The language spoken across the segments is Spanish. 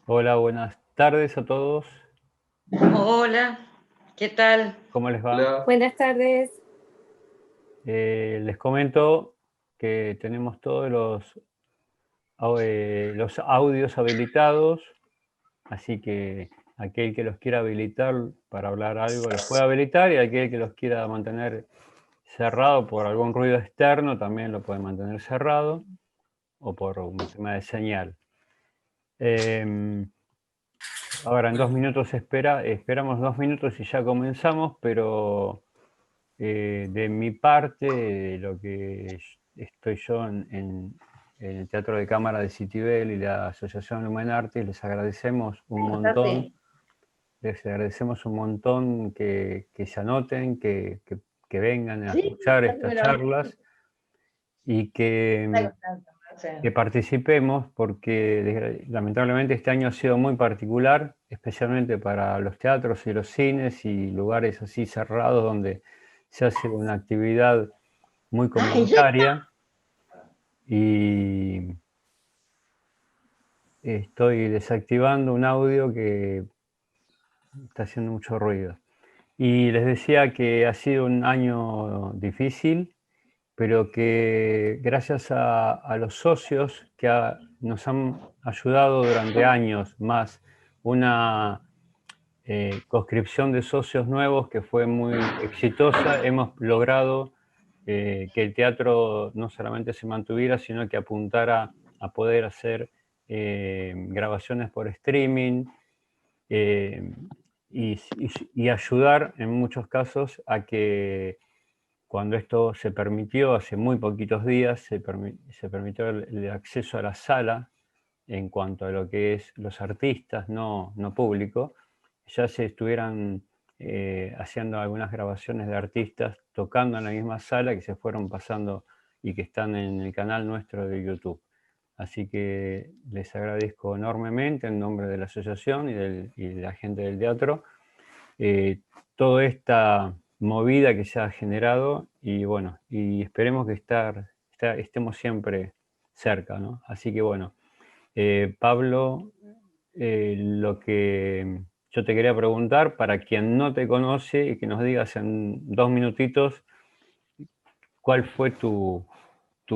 Hola, buenas tardes a todos. Hola, ¿qué tal? ¿Cómo les va? Hola. Buenas tardes. Les comento que tenemos todos los audios habilitados, así que aquel que los quiera habilitar para hablar algo los puede habilitar y aquel que los quiera mantener cerrado por algún ruido externo también lo puede mantener cerrado o por un tema de señal. Em, Ahora en 2 minutos esperamos 2 minutos y ya comenzamos, pero de mi parte, de lo que estoy yo en el Teatro de Cámara de Citibel y la Asociación Lumen Artes, les agradecemos un montón que se anoten, que vengan a Sí, escuchar ya estas me lo charlas y está contando, que Marce. participemos, porque lamentablemente este año ha sido muy particular, especialmente para los teatros y los cines y lugares así cerrados donde se hace una actividad muy ¡Ay, ya está! comunitaria y estoy desactivando un audio que está haciendo mucho ruido. Y les decía que ha sido un año difícil, pero que gracias a los socios que nos han ayudado durante años, más una conscripción de socios nuevos que fue muy exitosa, hemos logrado que el teatro no solamente se mantuviera, sino que apuntara a poder hacer grabaciones por streaming, eh, y ayudar en muchos casos a que cuando esto se permitió, hace muy poquitos días, se permitió el acceso a la sala en cuanto a lo que es los artistas, no público, ya se estuvieran haciendo algunas grabaciones de artistas tocando en la misma sala que se fueron pasando y que están en el canal nuestro de YouTube. Así que les agradezco enormemente en nombre de la asociación y de la gente del teatro eh, toda esta movida que se ha generado y bueno, y esperemos que estemos siempre cerca, ¿no? Así que bueno, Pablo, lo que yo te quería preguntar, para quien no te conoce y que nos digas en 2 minutitos cuál fue tu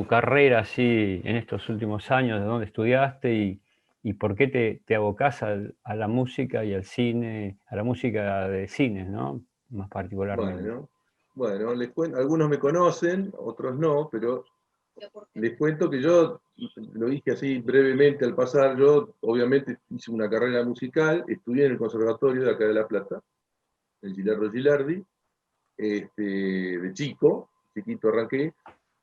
carrera así en estos últimos años, de dónde estudiaste y por qué te abocás a la música y al cine, a la música de cine, ¿no? Más particularmente. Bueno, bueno, les cuento, algunos me conocen, otros no, pero les cuento que yo, lo dije así brevemente al pasar, yo obviamente hice una carrera musical, estudié en el Conservatorio de acá de La Plata, en Gilardo Gilardi, de chiquito arranqué,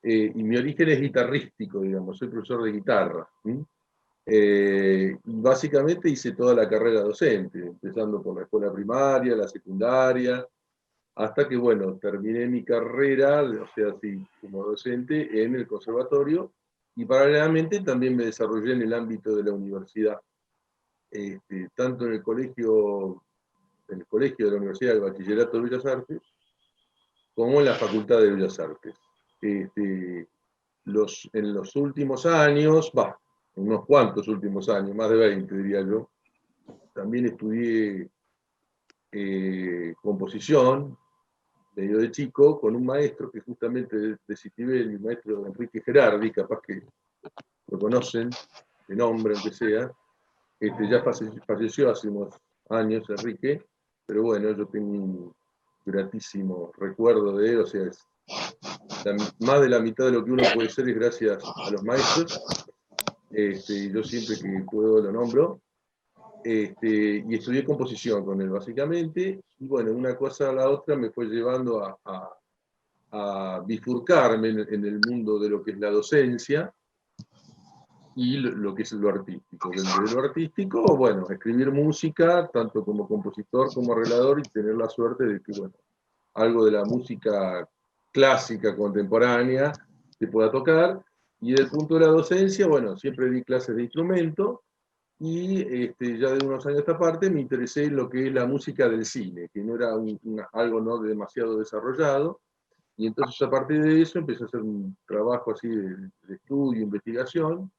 y mi origen es guitarrístico, digamos, soy profesor de guitarra. Y básicamente hice toda la carrera docente, empezando por la escuela primaria, la secundaria, hasta que, bueno, terminé mi carrera, o sea, así como docente, en el conservatorio, y paralelamente también me desarrollé en el ámbito de la universidad, tanto en el colegio de la Universidad del Bachillerato de Bellas Artes, como en la Facultad de Bellas Artes. Este, en los últimos años, unos cuantos últimos años, más de 20 diría yo, también estudié composición, medio de chico, con un maestro que justamente de Citibel, el maestro Enrique Gerardi, capaz que lo conocen, de nombre aunque sea, ya falleció hace unos años Enrique, pero bueno, yo tengo un gratísimo recuerdo de él, o sea, más de la mitad de lo que uno puede ser es gracias a los maestros, y yo siempre que puedo lo nombro, y estudié composición con él básicamente, y bueno, una cosa a la otra me fue llevando a bifurcarme en el mundo de lo que es la docencia y lo que es lo artístico. Dentro de lo artístico, bueno, escribir música, tanto como compositor como arreglador, y tener la suerte de que, bueno, algo de la música clásica contemporánea se pueda tocar. Y desde el punto de la docencia, bueno, siempre di clases de instrumento y ya de unos años a esta parte me interesé en lo que es la música del cine, que no era algo no demasiado desarrollado. Y entonces a partir de eso empecé a hacer un trabajo así de estudio, investigación,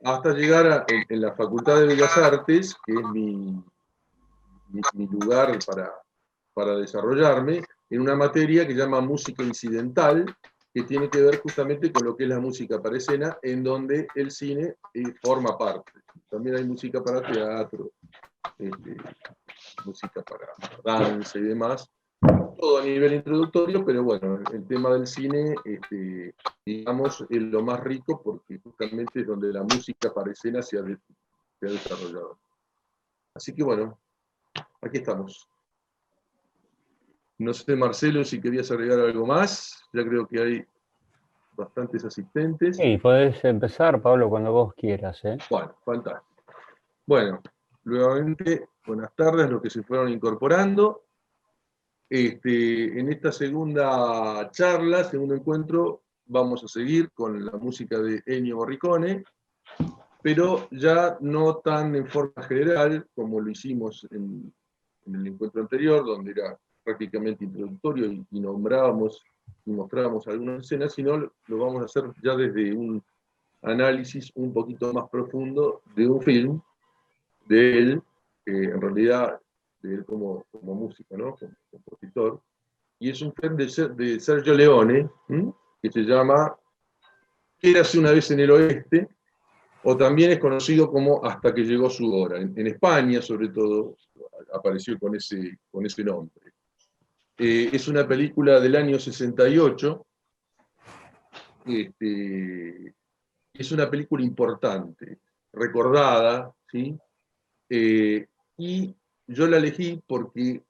hasta llegar en la Facultad de Bellas Artes, que es mi lugar para desarrollarme, en una materia que se llama música incidental, que tiene que ver justamente con lo que es la música para escena, en donde el cine forma parte. También hay música para teatro, música para danza y demás, todo a nivel introductorio, pero bueno, el tema del cine, digamos, es lo más rico porque justamente es donde la música para escena se ha desarrollado. Así que bueno, aquí estamos. No sé, Marcelo, si querías agregar algo más. Ya creo que hay bastantes asistentes. Sí, podés empezar, Pablo, cuando vos quieras, ¿eh? Bueno, fantástico. Bueno, nuevamente, buenas tardes a los que se fueron incorporando. En esta segunda charla, segundo encuentro, vamos a seguir con la música de Ennio Morricone, pero ya no tan en forma general como lo hicimos en el encuentro anterior, donde era prácticamente introductorio y nombrábamos y mostrábamos algunas escenas, sino lo vamos a hacer ya desde un análisis un poquito más profundo de un film de él, en realidad de él como músico, ¿no? Como compositor, y es un film de Sergio Leone, que se llama Érase una vez en el oeste, o también es conocido como Hasta que llegó su hora. En España, sobre todo, apareció con ese nombre. Es una película del año 68. Es una película importante, recordada, ¿sí? Y yo la elegí porque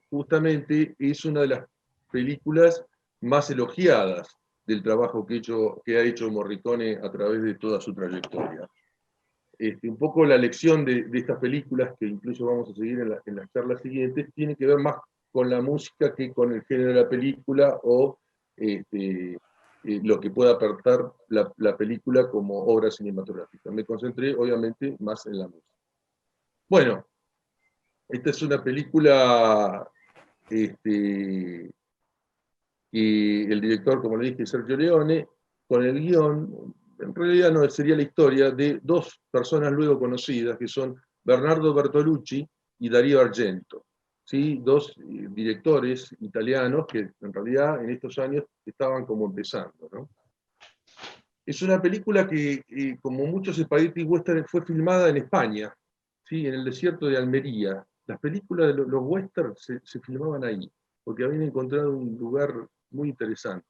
justamente es una de las películas más elogiadas del trabajo que ha hecho Morricone a través de toda su trayectoria. Un poco la lección de estas películas, que incluso vamos a seguir en las charlas siguientes, tiene que ver más con la música que con el género de la película o lo que pueda aportar la película como obra cinematográfica. Me concentré, obviamente, más en la música. Bueno, esta es una película que el director, como le dije, Sergio Leone, con el guión, en realidad no sería la historia de dos personas luego conocidas, que son Bernardo Bertolucci y Darío Argento, ¿sí? Dos directores italianos que en realidad en estos años estaban como empezando, ¿no? Es una película que, como muchos spaghetti western, fue filmada en España, ¿sí? En el desierto de Almería. Las películas de los westerns se filmaban ahí, porque habían encontrado un lugar muy interesante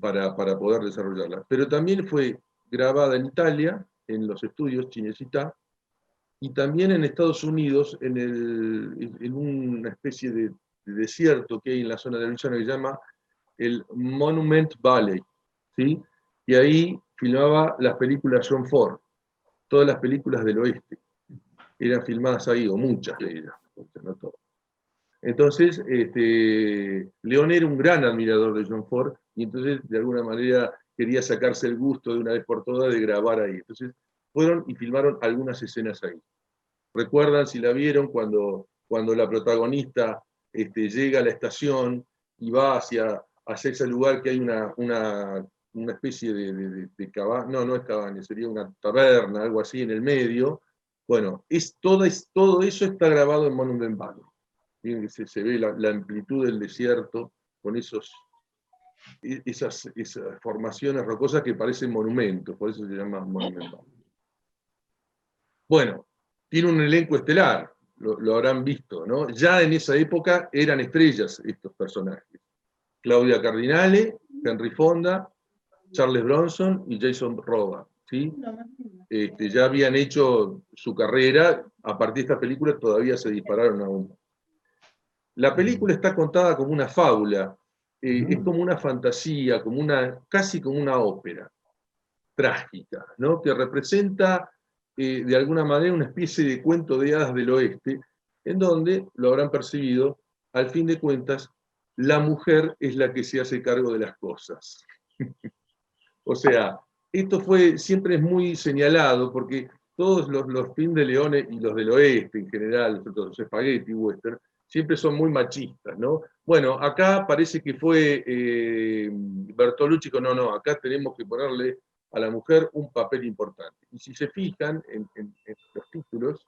para poder desarrollarla. Pero también fue grabada en Italia, en los estudios Cinecittà, y también en Estados Unidos, en una especie de desierto que hay en la zona de Arizona que se llama el Monument Valley, ¿sí? Y ahí filmaba las películas John Ford, todas las películas del oeste eran filmadas ahí, o muchas de ellas, no todas. Entonces, León era un gran admirador de John Ford, y entonces de alguna manera quería sacarse el gusto de una vez por todas de grabar ahí. Entonces fueron y filmaron algunas escenas ahí. ¿Recuerdan, si la vieron, cuando la protagonista llega a la estación y va hacia ese lugar que hay una especie de cabaña? No es cabaña, sería una taberna, algo así en el medio? Bueno, todo eso está grabado en Monument Valley. Se ve la amplitud del desierto con esas formaciones rocosas que parecen monumentos, por eso se llama Monument Valley. Bueno, tiene un elenco estelar, lo habrán visto, ¿no? Ya en esa época eran estrellas estos personajes. Claudia Cardinale, Henry Fonda, Charles Bronson y Jason Robards, ¿sí? Ya habían hecho su carrera, a partir de esta película todavía se dispararon aún. La película está contada como una fábula, es como una fantasía, casi como una ópera trágica, ¿no? Que representa de alguna manera una especie de cuento de hadas del oeste, en donde, lo habrán percibido, al fin de cuentas, la mujer es la que se hace cargo de las cosas. O sea, esto siempre es muy señalado, porque todos los films de Leone y los del oeste en general, los spaghetti western, siempre son muy machistas, ¿no? Bueno, acá parece que fue Bertolucci, no, acá tenemos que ponerle a la mujer un papel importante. Y si se fijan en los títulos,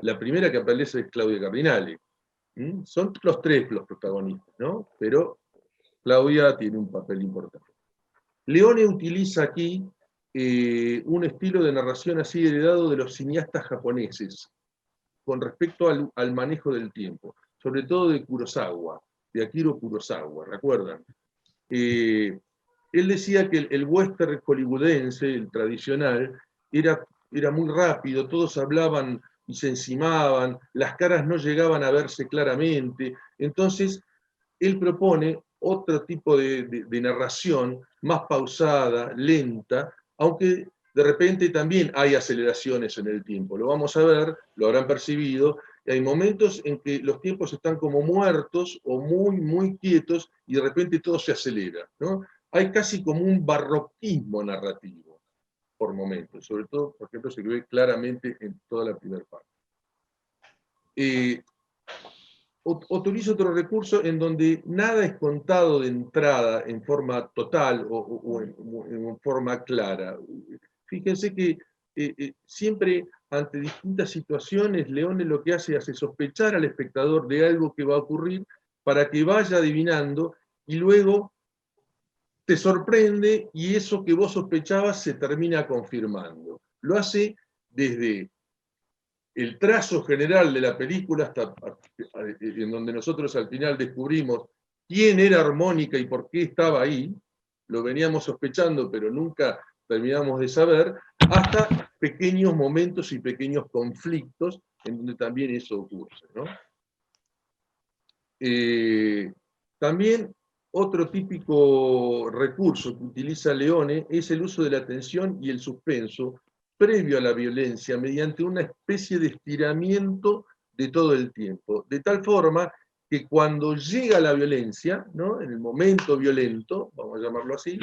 la primera que aparece es Claudia Cardinale. Son los tres los protagonistas, ¿no? Pero Claudia tiene un papel importante. Leone utiliza aquí un estilo de narración así heredado de los cineastas japoneses con respecto al manejo del tiempo, sobre todo de Kurosawa, de Akira Kurosawa, ¿recuerdan? Él decía que el western hollywoodense, el tradicional, era muy rápido, todos hablaban y se encimaban, las caras no llegaban a verse claramente. Entonces, él propone otro tipo de narración, más pausada, lenta, aunque de repente también hay aceleraciones en el tiempo. Lo vamos a ver, lo habrán percibido, y hay momentos en que los tiempos están como muertos o muy, muy quietos y de repente todo se acelera, ¿no? Hay casi como un barroquismo narrativo por momentos, sobre todo, por ejemplo, se ve claramente en toda la primera parte. Utilizo otro recurso en donde nada es contado de entrada en forma total o en forma clara. Fíjense que siempre ante distintas situaciones, Leone lo que hace sospechar al espectador de algo que va a ocurrir para que vaya adivinando y luego te sorprende y eso que vos sospechabas se termina confirmando. Lo hace desde el trazo general de la película, hasta en donde nosotros al final descubrimos quién era Armónica y por qué estaba ahí, lo veníamos sospechando, pero nunca terminamos de saber, hasta pequeños momentos y pequeños conflictos en donde también eso ocurre, ¿no? También otro típico recurso que utiliza Leone es el uso de la tensión y el suspenso previo a la violencia, mediante una especie de estiramiento de todo el tiempo, de tal forma que cuando llega la violencia, ¿no? En el momento violento, vamos a llamarlo así,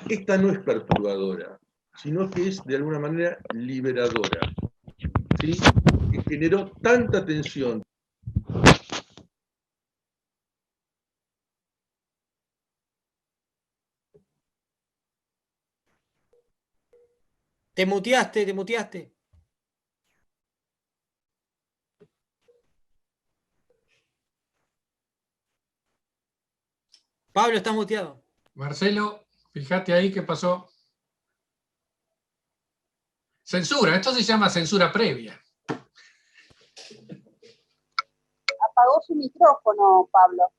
esta no es perturbadora, sino que es de alguna manera liberadora, ¿sí? Que generó tanta tensión. Te muteaste, te muteaste. Pablo, estás muteado. Marcelo, fíjate ahí qué pasó. Censura, esto se llama censura previa. Apagó su micrófono, Pablo.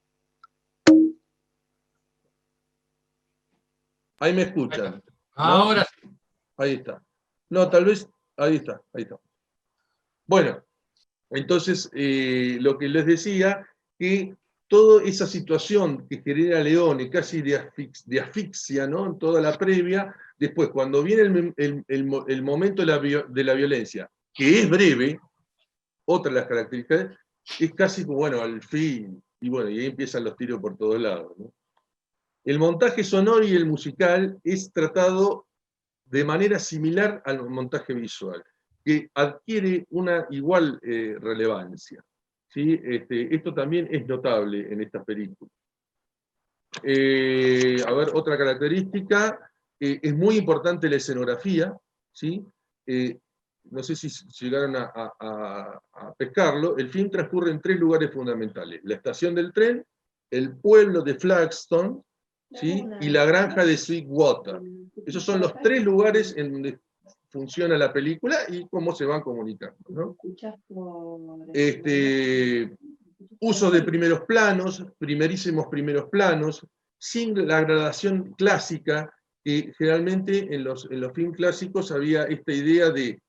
Ahí me escuchan. Ahora sí. ¿No? Ahí está. No, tal vez, ahí está, ahí está. Bueno, entonces lo que les decía, que toda esa situación que genera Leone, casi de asfixia, ¿no? En toda la previa, después cuando viene el momento de la violencia, que es breve, otra de las características, es casi como, bueno, al fin, y bueno, y ahí empiezan los tiros por todos lados, ¿no? El montaje sonoro y el musical es tratado de manera similar al montaje visual, que adquiere una igual relevancia, ¿sí? Esto también es notable en esta película. A ver, otra característica, es muy importante la escenografía, ¿sí? No sé si llegaron a pescarlo. El film transcurre en 3 lugares fundamentales: la estación del tren, el pueblo de Flagstone, ¿sí? Y la granja de Sweetwater. Esos son los 3 lugares en donde funciona la película y cómo se van comunicando, ¿no? Uso de primeros planos, primerísimos primeros planos, sin la gradación clásica, que generalmente en los films clásicos había esta idea de,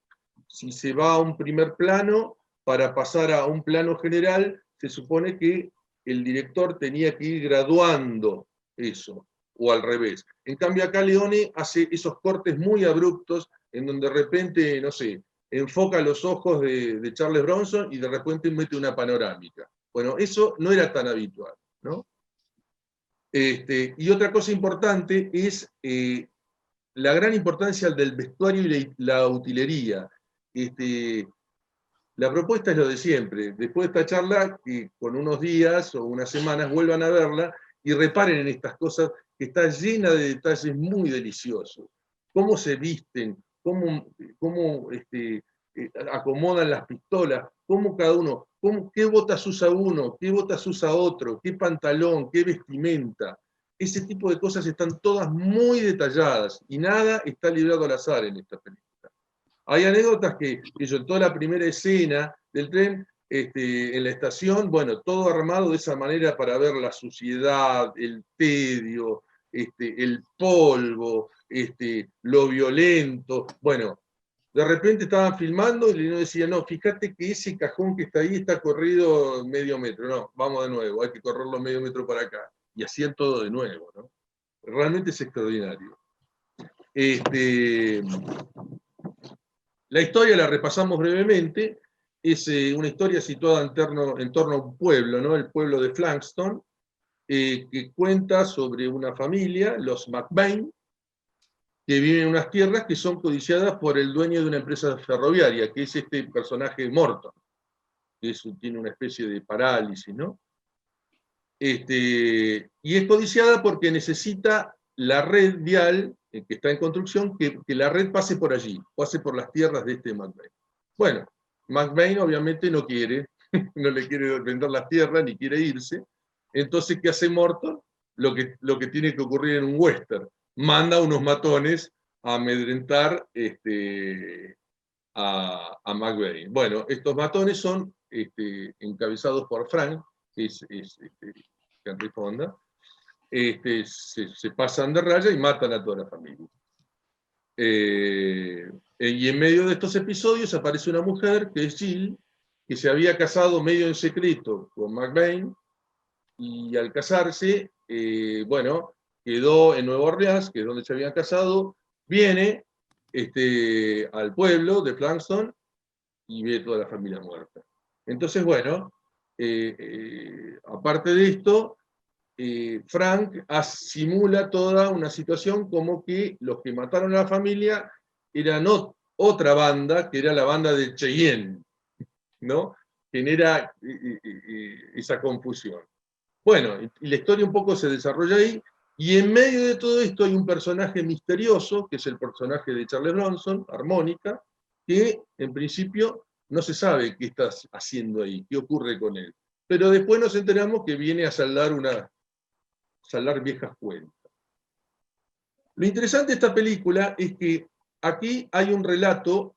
si se va a un primer plano, para pasar a un plano general, se supone que el director tenía que ir graduando eso, o al revés. En cambio acá Leone hace esos cortes muy abruptos, en donde de repente, no sé, enfoca los ojos de Charles Bronson y de repente mete una panorámica. Bueno, eso no era tan habitual, ¿no? Y otra cosa importante es la gran importancia del vestuario y la utilería. La propuesta es lo de siempre. Después de esta charla, que con unos días o unas semanas vuelvan a verla y reparen en estas cosas que está llena de detalles muy deliciosos. Cómo se visten, cómo acomodan las pistolas, cómo cada uno, qué botas usa uno, qué botas usa otro, qué pantalón, qué vestimenta. Ese tipo de cosas están todas muy detalladas y nada está librado al azar en esta película. Hay anécdotas que yo en toda la primera escena del tren, en la estación, bueno, todo armado de esa manera para ver la suciedad, el tedio, el polvo, lo violento. Bueno, de repente estaban filmando y uno decía, no, fíjate que ese cajón que está ahí está corrido medio metro. No, vamos de nuevo, hay que correrlo medio metro para acá. Y hacían todo de nuevo, ¿no? Realmente es extraordinario. La historia la repasamos brevemente. Es una historia situada en torno a un pueblo, ¿no? El pueblo de Flanston, que cuenta sobre una familia, los McBain, que viven en unas tierras que son codiciadas por el dueño de una empresa ferroviaria, que es este personaje Morton, que tiene una especie de parálisis, ¿no? Y es codiciada porque necesita la red vial, que está en construcción, que la red pase por allí, pase por las tierras de este McBain. Bueno, McBain obviamente no quiere, no le quiere vender las tierras, ni quiere irse. Entonces, ¿qué hace Morton? Lo que tiene que ocurrir en un western. Manda unos matones a amedrentar a McBain. Bueno, estos matones son encabezados por Frank, que es Henry Fonda. Se pasan de raya y matan a toda la familia. Y en medio de estos episodios aparece una mujer, que es Jill, que se había casado medio en secreto con McBain, y al casarse, bueno, quedó en Nueva Orleans, que es donde se habían casado, viene al pueblo de Flanston y ve toda la familia muerta. Entonces, bueno, aparte de esto, Frank simula toda una situación como que los que mataron a la familia eran otra banda, que era la banda de Cheyenne, ¿no? Genera esa confusión. Bueno, y la historia un poco se desarrolla ahí, y en medio de todo esto hay un personaje misterioso, que es el personaje de Charles Bronson, Armónica, que en principio no se sabe qué está haciendo ahí, qué ocurre con él. Pero después nos enteramos que viene a saldar viejas cuentas. Lo interesante de esta película es que aquí hay un relato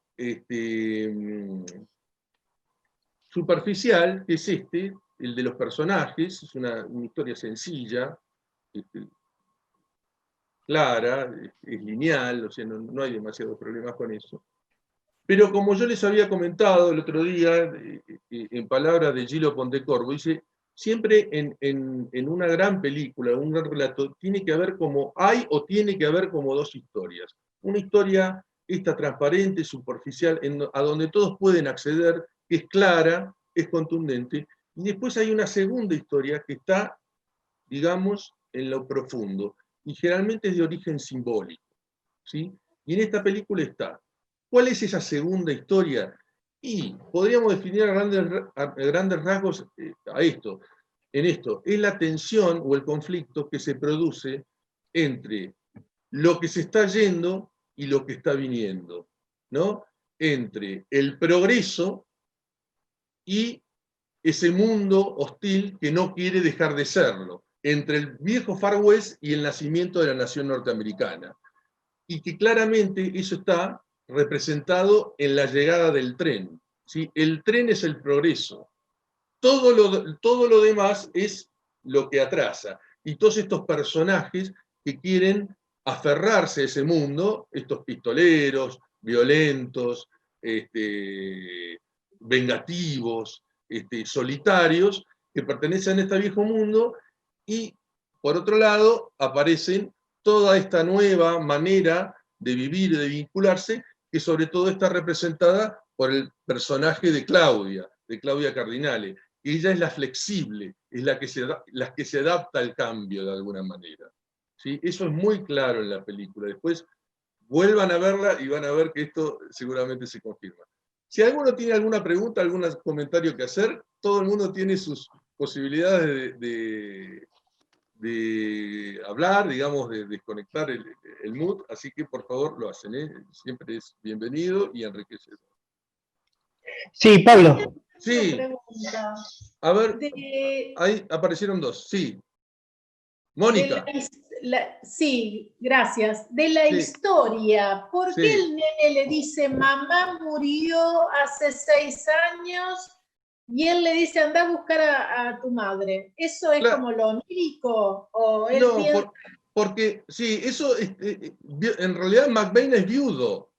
superficial, que es el de los personajes. Es una historia sencilla, clara, es lineal, o sea, no hay demasiados problemas con eso. Pero como yo les había comentado el otro día, en palabras de Gillo Pontecorvo, dice, siempre en una gran película, un gran relato, tiene que haber tiene que haber como dos historias. Una historia, esta transparente, superficial, a donde todos pueden acceder, que es clara, es contundente, y después hay una segunda historia que está, digamos, en lo profundo, y generalmente es de origen simbólico, ¿sí? Y en esta película está. ¿Cuál es esa segunda historia? Y podríamos definir a grandes rasgos en esto. Es la tensión o el conflicto que se produce entre lo que se está yendo y lo que está viniendo, ¿no? Entre el progreso y ese mundo hostil que no quiere dejar de serlo, entre el viejo Far West y el nacimiento de la nación norteamericana. Y que claramente eso está representado en la llegada del tren, ¿sí? El tren es el progreso. Todo lo demás es lo que atrasa. Y todos estos personajes que quieren aferrarse a ese mundo, estos pistoleros, violentos, vengativos, solitarios, que pertenecen a este viejo mundo, y por otro lado aparecen toda esta nueva manera de vivir y de vincularse, que sobre todo está representada por el personaje de Claudia Cardinale. Ella es la flexible, es la que se adapta al cambio de alguna manera. ¿Sí? Eso es muy claro en la película. Después vuelvan a verla y van a ver que esto seguramente se confirma. Si alguno tiene alguna pregunta, algún comentario que hacer, todo el mundo tiene sus posibilidades de de hablar, digamos, de desconectar el mood, así que por favor lo hacen, ¿eh? Siempre es bienvenido y enriquecedor. Sí, Pablo. Sí, Pregunta. a ver, De, ahí aparecieron dos, sí. de Mónica, sí, gracias. De la Sí. historia, ¿por Sí. qué el nene le dice mamá murió hace 6 años y él le dice anda a buscar a tu madre? ¿Eso es Claro. como lo onírico? ¿O él no, piensa porque, sí, eso, en realidad McBain es viudo,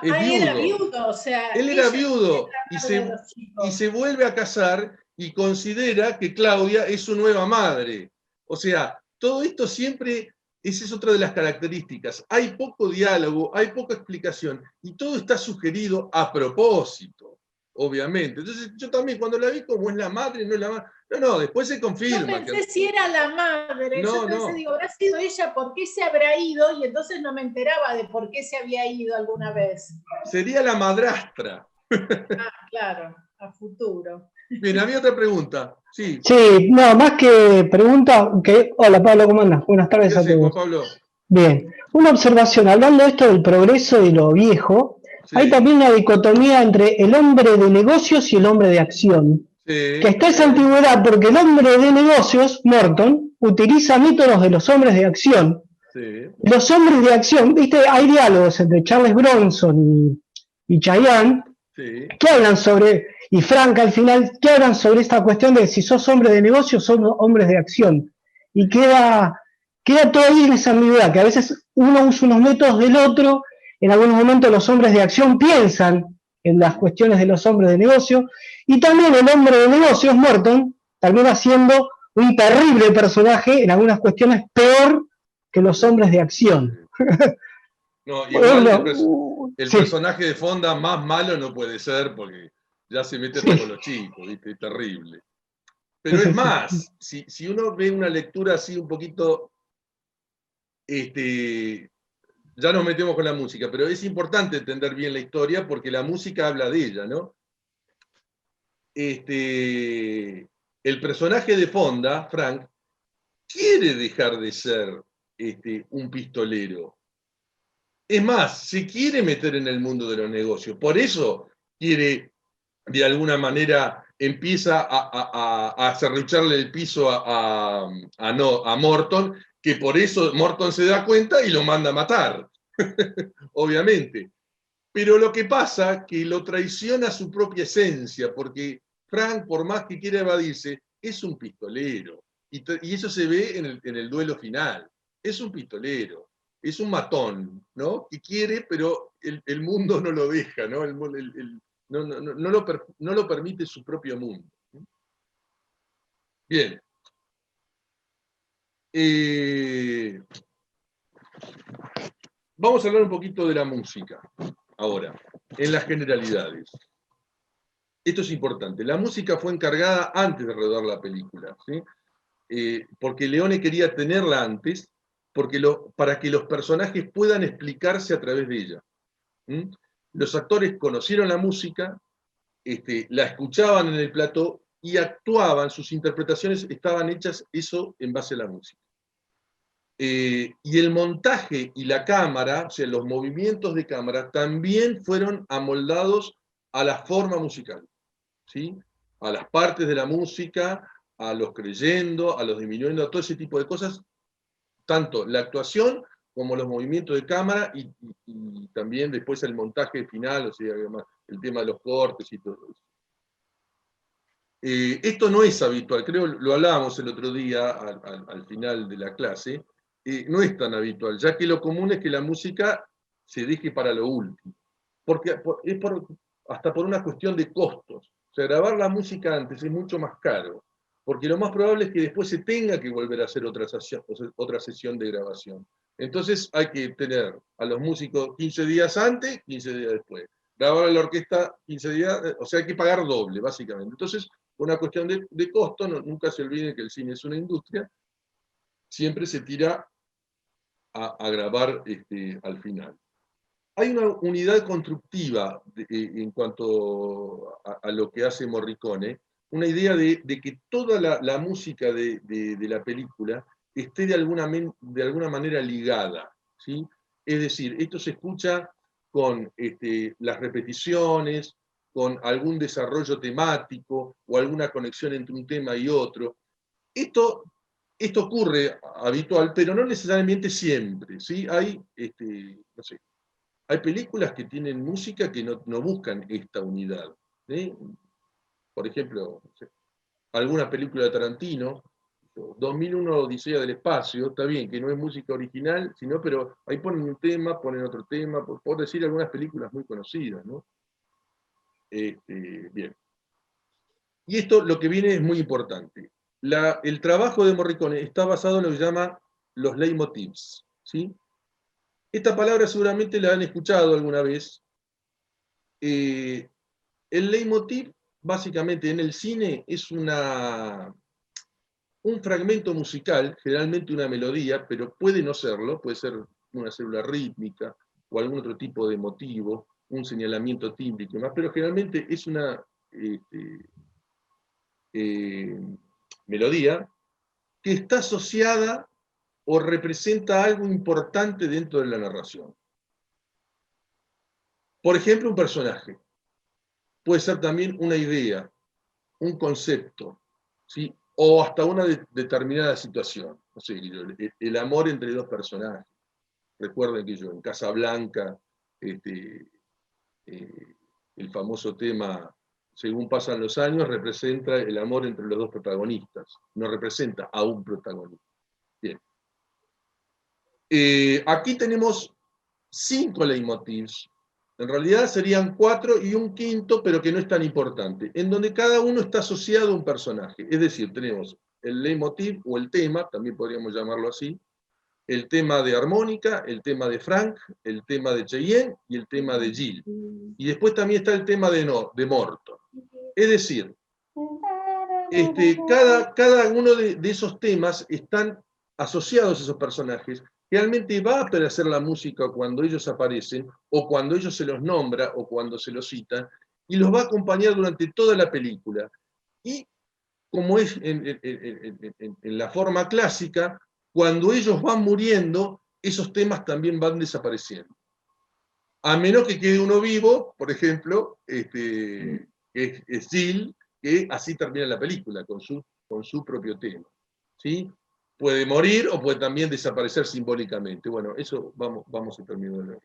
es era viudo. viudo? O sea, Él era ella viudo y madre de los chicos. se vuelve a casar y considera que Claudia es su nueva madre. O sea, todo esto siempre, esa es otra de las características. Hay poco diálogo, hay poca explicación y todo está sugerido a propósito, obviamente. Entonces yo también cuando la vi como es la madre, no es la madre. No, después se Yo confirma. pensé si era la madre, No, yo pensé, no. digo, habrá sido ella, ¿por qué se habrá ido? Y entonces no me enteraba de por qué se había ido alguna vez. Sería la madrastra. Ah, claro, a futuro. Bien, había otra pregunta. Sí. Sí, no, más que pregunta, que, hola Pablo, ¿cómo andas? Buenas ¿Qué tardes a haces, Juan todos. Pablo? Bien, una observación, hablando de esto del progreso y lo viejo, Sí, hay también una dicotomía entre el hombre de negocios y el hombre de acción, sí, que está esa antigüedad porque el hombre de negocios, Morton, utiliza métodos de los hombres de acción. sí, Los hombres de acción, viste, hay diálogos entre Charles Bronson y Chayanne, sí. que hablan sobre, y Frank al final, que hablan sobre esta cuestión de si sos hombre de negocios, sos hombres de acción. Y queda todo ahí en esa ambigüedad, que a veces uno usa unos métodos del otro, en algunos momentos los hombres de acción piensan en las cuestiones de los hombres de negocio, y también el hombre de negocios, Morton, termina siendo un terrible personaje, en algunas cuestiones peor que los hombres de acción. No, igual el Sí, personaje de Fonda más malo no puede ser porque ya se mete hasta con los chicos, ¿viste? Es terrible. Pero sí, es sí. más, si uno ve una lectura así un poquito, ya nos metemos con la música, pero es importante entender bien la historia porque la música habla de ella, ¿no? El personaje de Fonda, Frank, quiere dejar de ser un pistolero. Es más, se quiere meter en el mundo de los negocios. Por eso quiere, de alguna manera, empieza a serrucharle el piso a Morton, que por eso Morton se da cuenta y lo manda a matar, obviamente. Pero lo que pasa que lo traiciona su propia esencia, porque Frank, por más que quiera evadirse, es un pistolero. Y eso se ve en el duelo final. Es un pistolero, es un matón, ¿no? Que quiere, pero el mundo no lo deja, ¿no? No lo permite su propio mundo. Bien. Vamos a hablar un poquito de la música ahora, en las generalidades. Esto es importante. La música fue encargada antes de rodar la película, ¿sí? Porque Leone quería tenerla antes para que los personajes puedan explicarse a través de ella. ¿Mm? Los actores conocieron la música, la escuchaban en el plató y actuaban, sus interpretaciones estaban hechas eso en base a la música. Y el montaje y la cámara, o sea, los movimientos de cámara, también fueron amoldados a la forma musical, ¿sí? A las partes de la música, a los creyendo, a los disminuyendo, a todo ese tipo de cosas, tanto la actuación como los movimientos de cámara y también después el montaje final, o sea, el tema de los cortes y todo eso. Esto no es habitual, creo lo hablábamos el otro día al final de la clase, no es tan habitual, ya que lo común es que la música se deje para lo último, porque hasta por una cuestión de costos. O sea, grabar la música antes es mucho más caro, porque lo más probable es que después se tenga que volver a hacer otra sesión de grabación. Entonces hay que tener a los músicos 15 días antes, 15 días después. Grabar a la orquesta 15 días, o sea, hay que pagar doble, básicamente. Entonces, por una cuestión de costo, nunca se olviden que el cine es una industria, siempre se tira a grabar al final. Hay una unidad constructiva en cuanto a lo que hace Morricone, una idea de que toda la música de la película esté de alguna manera ligada, ¿sí? Es decir, esto se escucha con las repeticiones, con algún desarrollo temático o alguna conexión entre un tema y otro. Esto ocurre habitual, pero no necesariamente siempre, ¿sí? Hay, no sé, hay películas que tienen música que no buscan esta unidad, ¿sí? Por ejemplo, no sé, alguna película de Tarantino, 2001 Odisea del Espacio, está bien, que no es música original, sino, pero ahí ponen un tema, ponen otro tema, por decir algunas películas muy conocidas, ¿no? Bien. Y esto, lo que viene es muy importante. El trabajo de Morricone está basado en lo que llama los leitmotivs, ¿sí? Esta palabra seguramente la han escuchado alguna vez. El leitmotiv, básicamente en el cine, es un fragmento musical, generalmente una melodía, pero puede no serlo, puede ser una célula rítmica o algún otro tipo de motivo, un señalamiento tímbrico y más, pero generalmente es una melodía que está asociada o representa algo importante dentro de la narración. Por ejemplo, un personaje. Puede ser también una idea, un concepto, ¿sí? O hasta una determinada situación. No sé, el amor entre dos personajes. Recuerden que en Casablanca, el famoso tema, según pasan los años, representa el amor entre los dos protagonistas. No representa a un protagonista. Bien. Aquí tenemos 5 leitmotivs. En realidad serían 4 y un quinto, pero que no es tan importante, en donde cada uno está asociado a un personaje. Es decir, tenemos el leitmotiv o el tema, también podríamos llamarlo así, el tema de armónica, el tema de Frank, el tema de Cheyenne y el tema de Jill. Y después también está el tema de Morton. Es decir, cada uno de esos temas están asociados a esos personajes. Realmente va a aparecer la música cuando ellos aparecen, o cuando ellos se los nombra, o cuando se los citan, y los va a acompañar durante toda la película. Y como es en la forma clásica, cuando ellos van muriendo, esos temas también van desapareciendo. A menos que quede uno vivo, por ejemplo, es Jill, que así termina la película, con su propio tema, ¿sí? Puede morir o puede también desaparecer simbólicamente. Bueno, eso vamos a terminar de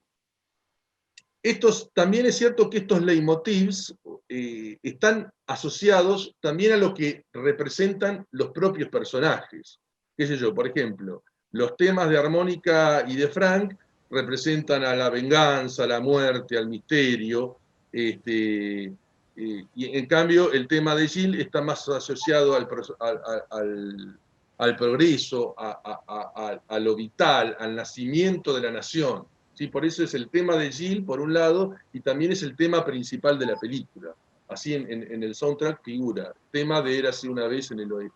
ver. También es cierto que estos leitmotivs están asociados también a lo que representan los propios personajes. ¿Qué sé yo? Por ejemplo, los temas de armónica y de Frank representan a la venganza, a la muerte, al misterio, y en cambio el tema de Jill está más asociado al progreso, a lo vital, al nacimiento de la nación. ¿Sí? Por eso es el tema de Jill, por un lado, y también es el tema principal de la película. Así en el soundtrack figura, tema de Érase una vez en el oeste.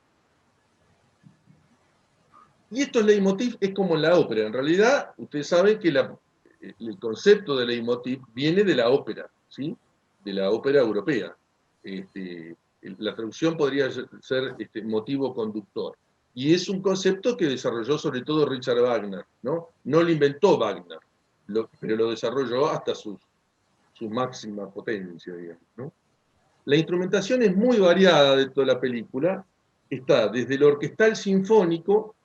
Y estos leitmotiv es como en la ópera. En realidad, ustedes saben que el concepto de leitmotiv viene de la ópera, ¿sí? De la ópera europea. La traducción podría ser motivo conductor. Y es un concepto que desarrolló sobre todo Richard Wagner, ¿no? No lo inventó Wagner, pero lo desarrolló hasta su máxima potencia, digamos, ¿no? La instrumentación es muy variada de toda la película. Está desde el orquestal sinfónico,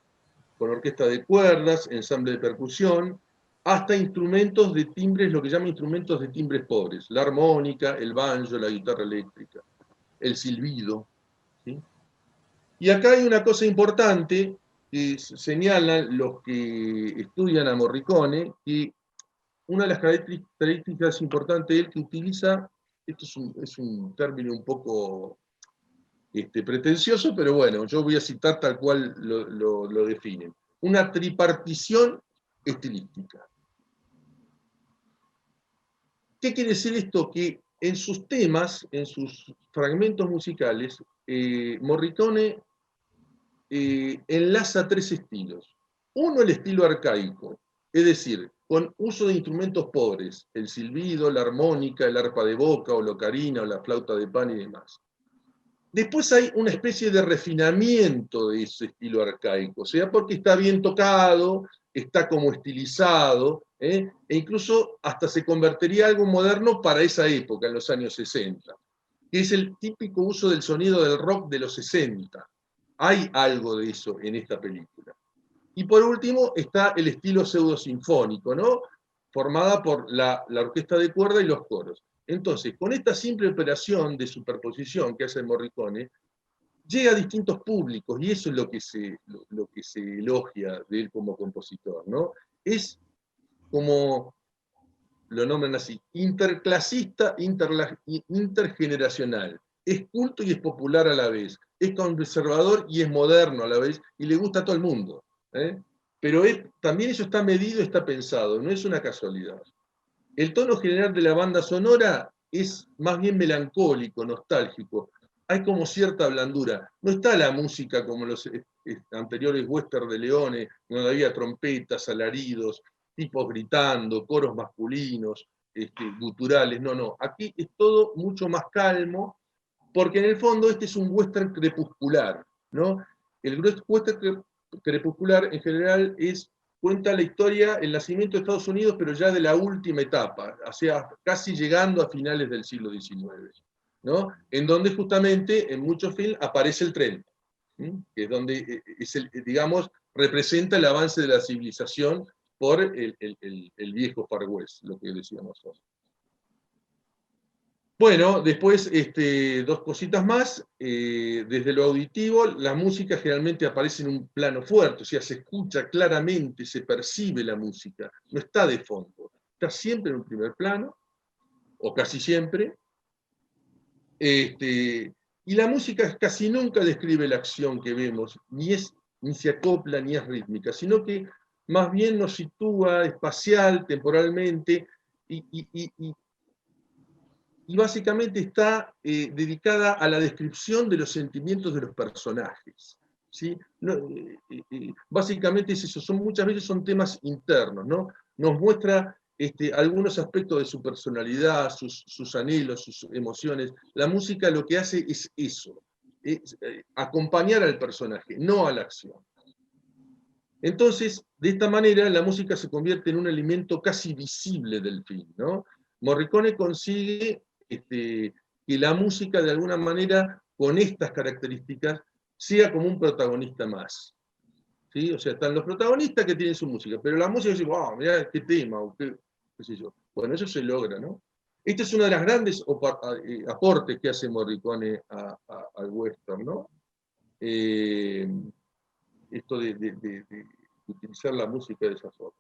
con orquesta de cuerdas, ensamble de percusión, hasta instrumentos de timbres, lo que llaman instrumentos de timbres pobres, la armónica, el banjo, la guitarra eléctrica, el silbido, ¿sí? Y acá hay una cosa importante que señalan los que estudian a Morricone, que una de las características importantes de él que utiliza, esto es un término un poco pretencioso, pero bueno, yo voy a citar tal cual lo definen. Una tripartición estilística. ¿Qué quiere decir esto? Que en sus temas, en sus fragmentos musicales, Morricone enlaza 3 estilos. Uno, el estilo arcaico, es decir, con uso de instrumentos pobres, el silbido, la armónica, el arpa de boca, o la ocarina, o la flauta de pan y demás. Después hay una especie de refinamiento de ese estilo arcaico, o sea, porque está bien tocado, está como estilizado, e incluso hasta se convertiría en algo moderno para esa época, en los años 60, que es el típico uso del sonido del rock de los 60. Hay algo de eso en esta película. Y por último está el estilo pseudo-sinfónico, ¿no? Formada por la orquesta de cuerda y los coros. Entonces, con esta simple operación de superposición que hace Morricone, llega a distintos públicos, y eso es lo que se elogia de él como compositor, ¿no? Es como, lo nombran así, interclasista, intergeneracional. Es culto y es popular a la vez, es conservador y es moderno a la vez, y le gusta a todo el mundo. Pero también eso está medido, está pensado, no es una casualidad. El tono general de la banda sonora es más bien melancólico, nostálgico. Hay como cierta blandura. No está la música como los anteriores western de Leone, donde había trompetas, alaridos, tipos gritando, coros masculinos, guturales. No. Aquí es todo mucho más calmo, porque en el fondo este es un western crepuscular, ¿no? El western crepuscular en general cuenta la historia, el nacimiento de Estados Unidos, pero ya de la última etapa, o sea, casi llegando a finales del siglo XIX, ¿no? En donde justamente en muchos films aparece el tren, que es donde digamos, representa el avance de la civilización por el viejo Far West, lo que decíamos hoy. Bueno, después dos cositas más. Desde lo auditivo, la música generalmente aparece en un plano fuerte, o sea, se escucha claramente, se percibe la música, no está de fondo, está siempre en un primer plano, o casi siempre. Y la música casi nunca describe la acción que vemos, ni se acopla, ni es rítmica, sino que más bien nos sitúa espacial, temporalmente, y básicamente está dedicada a la descripción de los sentimientos de los personajes. ¿Sí? Básicamente es eso, muchas veces son temas internos, ¿no? Nos muestra algunos aspectos de su personalidad, sus anhelos, sus emociones. La música lo que hace es eso, acompañar al personaje, no a la acción. Entonces, de esta manera, la música se convierte en un elemento casi visible del film, ¿no? Morricone consigue que la música, de alguna manera, con estas características, sea como un protagonista más. ¿Sí? O sea, están los protagonistas que tienen su música, pero la música dice, wow, mirá qué tema, o qué sé yo. Bueno, eso se logra, ¿no? Este es uno de los grandes aportes que hace Morricone al western, ¿no? Esto de utilizar la música de esa forma.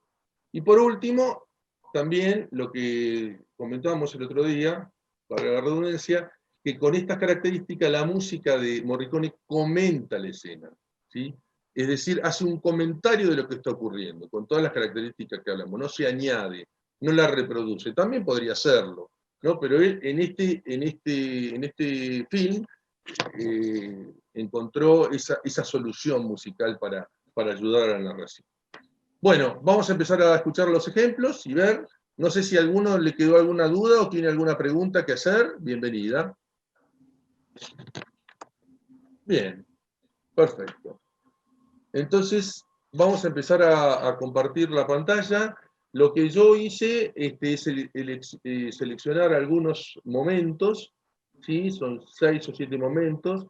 Y por último, también lo que comentábamos el otro día, para la redundancia, que con estas características la música de Morricone comenta la escena, ¿sí? Es decir, hace un comentario de lo que está ocurriendo, con todas las características que hablamos, no se añade, no la reproduce, también podría hacerlo, ¿no? Pero él en este film encontró esa solución musical para ayudar a la narración. Bueno, vamos a empezar a escuchar los ejemplos y ver. No sé si a alguno le quedó alguna duda o tiene alguna pregunta que hacer. Bienvenida. Bien, perfecto. Entonces, vamos a empezar a compartir la pantalla. Lo que yo hice es seleccionar algunos momentos, ¿sí? Son 6 o 7 momentos,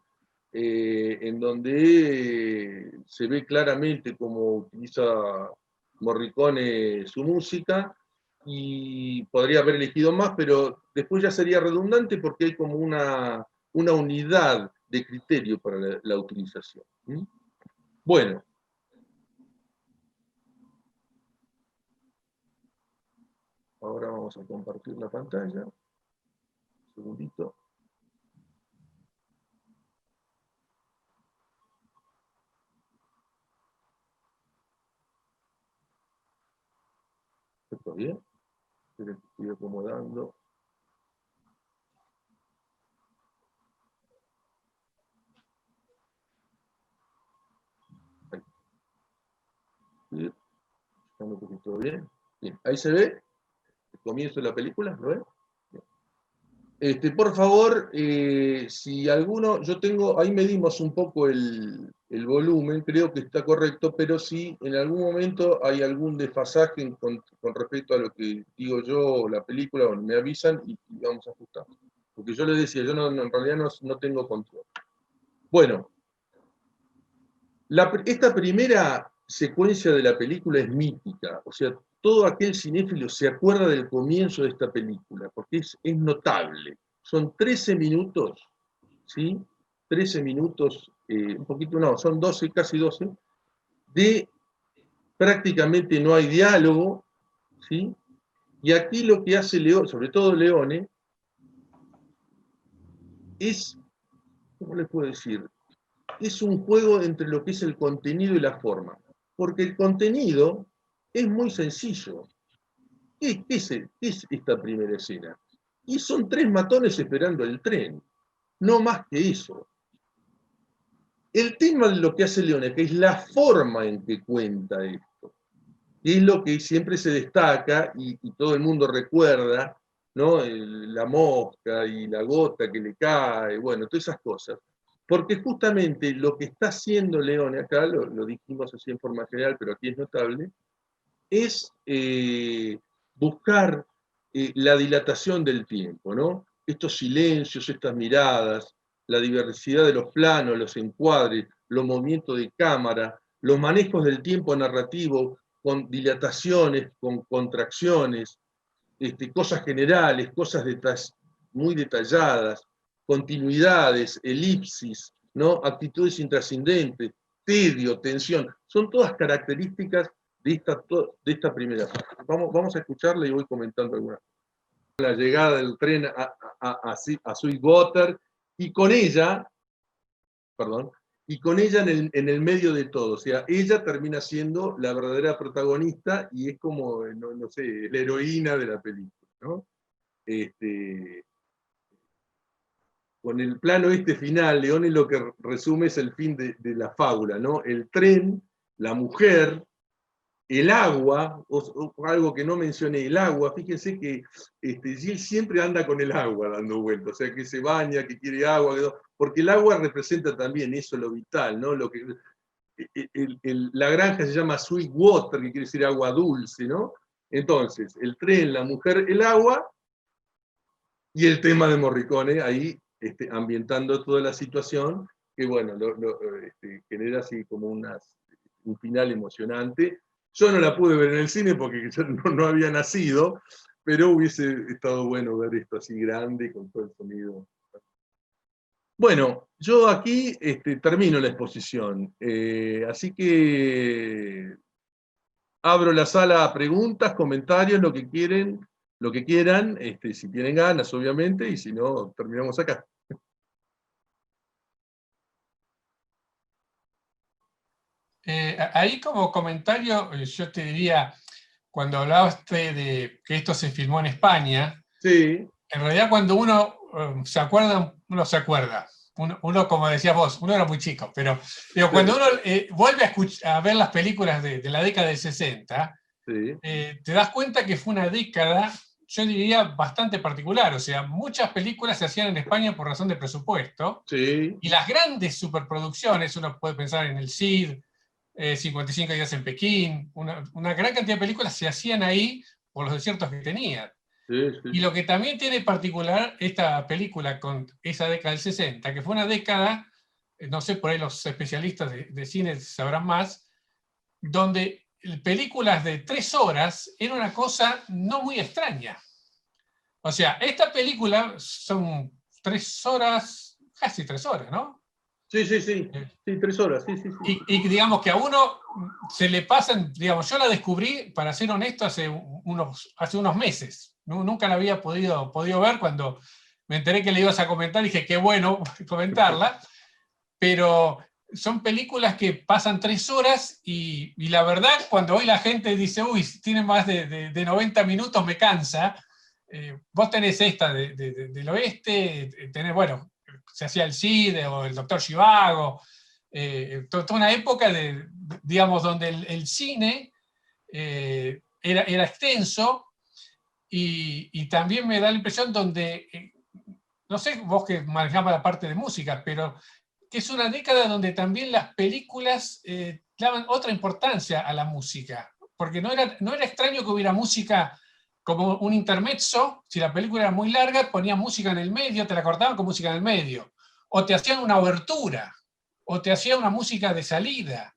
en donde se ve claramente cómo utiliza Morricone su música, y podría haber elegido más, pero después ya sería redundante porque hay como una unidad de criterio para la utilización. Bueno. Ahora vamos a compartir la pantalla. Un segundito. ¿Está bien? Estoy acomodando. Ahí. Bien. ¿Estamos todo bien? Bien. Ahí se ve el comienzo de la película, ¿lo ven? Bien. Por favor, si alguno, yo tengo, ahí medimos un poco el volumen, creo que está correcto, pero si en algún momento hay algún desfasaje con respecto a lo que digo yo o la película, bueno, me avisan y vamos a ajustar. Porque yo les decía, yo en realidad no tengo control. Bueno, esta primera secuencia de la película es mítica, o sea, todo aquel cinéfilo se acuerda del comienzo de esta película, porque es notable. Son 13 minutos, ¿sí? 13 minutos, un poquito no, son 12, casi 12, de prácticamente no hay diálogo, ¿sí? Y aquí lo que hace Leone, sobre todo Leone, es, ¿cómo les puedo decir? Es un juego entre lo que es el contenido y la forma. Porque el contenido es muy sencillo. ¿Qué es esta primera escena? Y son 3 matones esperando el tren. No más que eso. El tema de lo que hace Leone, que es la forma en que cuenta esto, y es lo que siempre se destaca y todo el mundo recuerda, ¿no? La mosca y la gota que le cae, bueno, todas esas cosas. Porque justamente lo que está haciendo Leone, acá lo dijimos así en forma general, pero aquí es notable, es buscar la dilatación del tiempo, ¿no? Estos silencios, estas miradas, la diversidad de los planos, los encuadres, los movimientos de cámara, los manejos del tiempo narrativo con dilataciones, con contracciones, cosas generales, cosas muy detalladas, continuidades, elipsis, ¿no? Actitudes intrascendentes, tedio, tensión, son todas características de esta primera parte. Vamos a escucharla y voy comentando algunas. La llegada del tren a Sweetwater y con ella, en el medio de todo. O sea, ella termina siendo la verdadera protagonista y es como, no sé, la heroína de la película, ¿no? Con el plano final, Leone lo que resume es el fin de la fábula, ¿no? El tren, la mujer, el agua, o algo que no mencioné, el agua, fíjense que Jill siempre anda con el agua dando vueltas, o sea, que se baña, que quiere agua, porque el agua representa también eso, lo vital, ¿no? La granja se llama Sweet Water, que quiere decir agua dulce, ¿no? Entonces, el tren, la mujer, el agua, y el tema de Morricone, ahí ambientando toda la situación, que bueno, genera así como un final emocionante. Yo no la pude ver en el cine porque yo no había nacido, pero hubiese estado bueno ver esto así grande, con todo el sonido. Bueno, yo aquí termino la exposición, así que abro la sala a preguntas, comentarios, lo que quieran, si tienen ganas, obviamente, y si no, terminamos acá. Ahí como comentario, yo te diría, cuando hablaste de que esto se filmó en España, sí. En realidad cuando uno se acuerda, uno se acuerda. Uno, como decías vos, uno era muy chico, pero digo, cuando uno vuelve a ver las películas de la década del 60, sí. Te das cuenta que fue una década, yo diría, bastante particular. O sea, muchas películas se hacían en España por razón de presupuesto, sí. Y las grandes superproducciones, uno puede pensar en el Cid, 55 días en Pekín, una gran cantidad de películas se hacían ahí por los desiertos que tenían. Sí, sí. Y lo que también tiene particular esta película con esa década del 60, que fue una década, no sé, por ahí los especialistas de cine sabrán más, donde películas de 3 horas era una cosa no muy extraña. O sea, esta película son 3 horas, casi 3 horas, ¿no? Sí, 3 horas, sí. Y digamos que a uno se le pasan, digamos, yo la descubrí, para ser honesto, hace unos meses. Nunca la había podido ver. Cuando me enteré que le ibas a comentar, dije, qué bueno comentarla, pero son películas que pasan 3 horas y la verdad, cuando hoy la gente dice, uy, tiene más de 90 minutos, me cansa. Vos tenés esta del oeste, tenés, bueno, se hacía el CID o el Doctor Zhivago, toda una época digamos, donde el cine era extenso y también me da la impresión donde no sé vos que manejabas la parte de música, pero que es una década donde también las películas daban otra importancia a la música, porque no era extraño que hubiera música como un intermezzo. Si la película era muy larga, ponían música en el medio, te la cortaban con música en el medio, o te hacían una obertura, o te hacían una música de salida.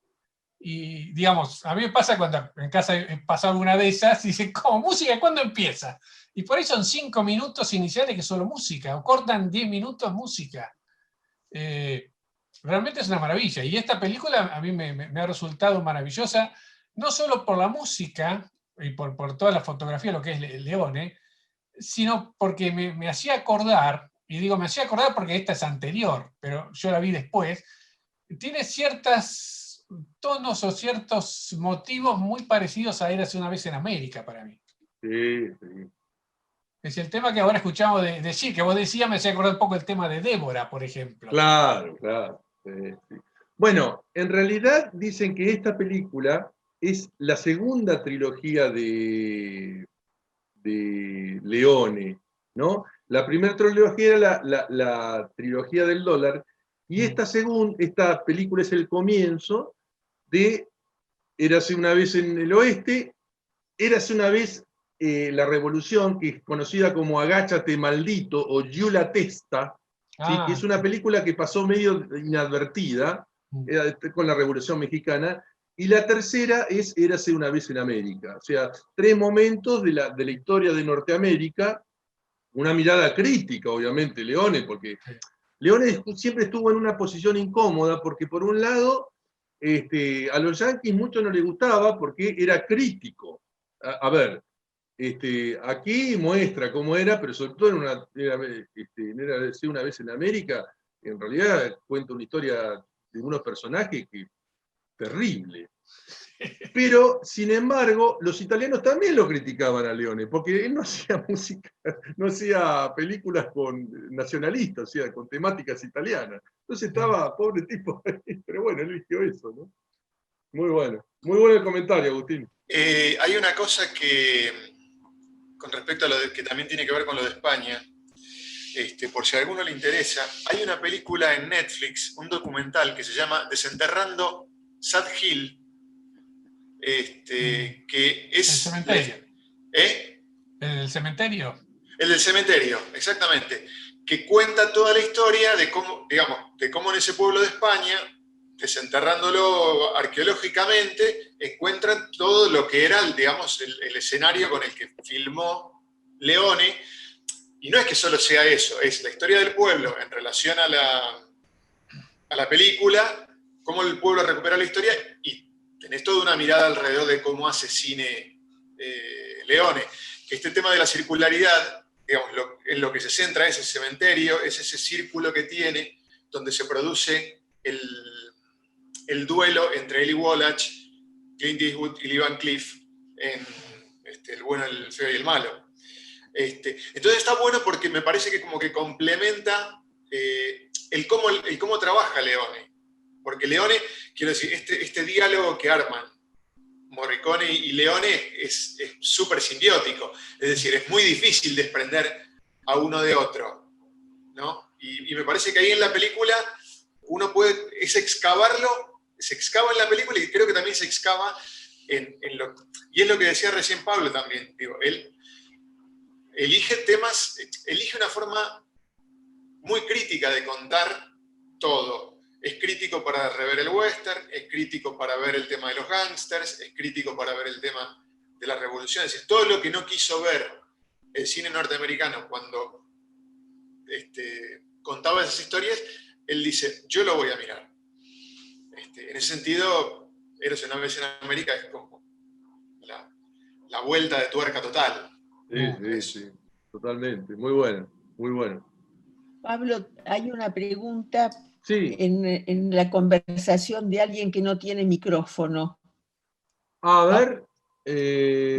Y digamos, a mí me pasa cuando en casa he pasado una de esas y dicen, ¿cómo música? ¿Cuándo empieza? Y por ahí son 5 minutos iniciales que es solo música, o cortan 10 minutos música. Realmente es una maravilla. Y esta película a mí me ha resultado maravillosa, no solo por la música y por toda la fotografía, lo que es Leone, sino porque me hacía acordar, y digo me hacía acordar porque esta es anterior, pero yo la vi después, tiene ciertos tonos o ciertos motivos muy parecidos a Érase una vez en América para mí. Sí, sí. Es el tema que ahora escuchamos de sí, que vos decías, me hacía acordar un poco el tema de Débora, por ejemplo. Claro, claro. Sí, sí. Bueno, en realidad dicen que esta película es la segunda trilogía de Leone, ¿no? La primera trilogía era la trilogía del dólar, y esta película es el comienzo de Érase una vez en el oeste, Érase una vez la revolución, que es conocida como Agáchate maldito o Giù la testa, ¿sí? Que es una película que pasó medio inadvertida con la Revolución Mexicana. Y la tercera es Érase una vez en América. O sea, 3 momentos de la historia de Norteamérica, una mirada crítica, obviamente, Leone, porque Leone siempre estuvo en una posición incómoda, porque por un lado, a los yanquis mucho no les gustaba porque era crítico. A ver, aquí muestra cómo era, pero sobre todo Érase una vez en América, en realidad cuenta una historia de unos personajes que terrible. Pero, sin embargo, los italianos también lo criticaban a Leone, porque él no hacía música, no hacía películas nacionalistas, o sea, con temáticas italianas. Entonces estaba, pobre tipo, pero bueno, él eligió eso, ¿no? Muy bueno el comentario, Agustín. Hay una cosa que, con respecto a que también tiene que ver con lo de España, por si a alguno le interesa, hay una película en Netflix, un documental que se llama Desenterrando Sad Hill, que es... El cementerio. ¿El del cementerio? El del cementerio, exactamente. Que cuenta toda la historia de cómo, digamos, de cómo en ese pueblo de España, desenterrándolo arqueológicamente, encuentran todo lo que era, digamos, el escenario con el que filmó Leone. Y no es que solo sea eso, es la historia del pueblo en relación a la película, cómo el pueblo recupera la historia, y tenés toda una mirada alrededor de cómo hace cine Leone. Que este tema de la circularidad, digamos, en lo que se centra ese cementerio, es ese círculo que tiene, donde se produce el duelo entre Eli Wallach, Clint Eastwood y Lee Van Cleef en El bueno, el feo y el malo. Entonces está bueno porque me parece que como que complementa el cómo trabaja Leone. Porque Leone, quiero decir, este diálogo que arman Morricone y Leone es súper simbiótico. Es decir, es muy difícil desprender a uno de otro, ¿no? Y me parece que ahí en la película uno puede, se excava en la película, y creo que también se excava y es lo que decía recién Pablo también. Digo, él elige una forma muy crítica de contar todo. Es crítico para rever el western, es crítico para ver el tema de los gángsters, es crítico para ver el tema de la revolución. Es decir, todo lo que no quiso ver el cine norteamericano cuando contaba esas historias, él dice, yo lo voy a mirar. En ese sentido, Érase una vez en América es como la vuelta de tuerca total. Sí, totalmente. Muy bueno, muy bueno. Pablo, hay una pregunta sí. en la conversación de alguien que no tiene micrófono. A ver.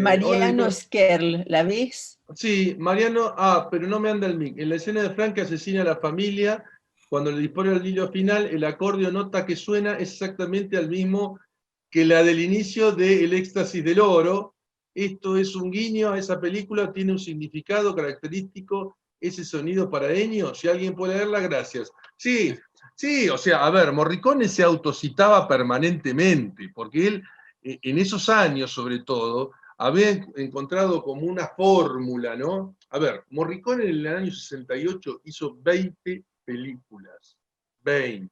Mariano Skerl, ¿la ves? Sí, Mariano, pero no me anda el mic. En la escena de Frank que asesina a la familia, cuando le dispara el hilo final, el acorde o nota que suena es exactamente el mismo que la del inicio de El éxtasis del oro. Esto es un guiño a esa película, tiene un significado característico ese sonido para Ennio? Si alguien puede leerla, gracias. Sí, sí, o sea, a ver, Morricone se autocitaba permanentemente, porque él, en esos años sobre todo, había encontrado como una fórmula, ¿no? A ver, Morricone en el año 68 hizo 20 películas, 20,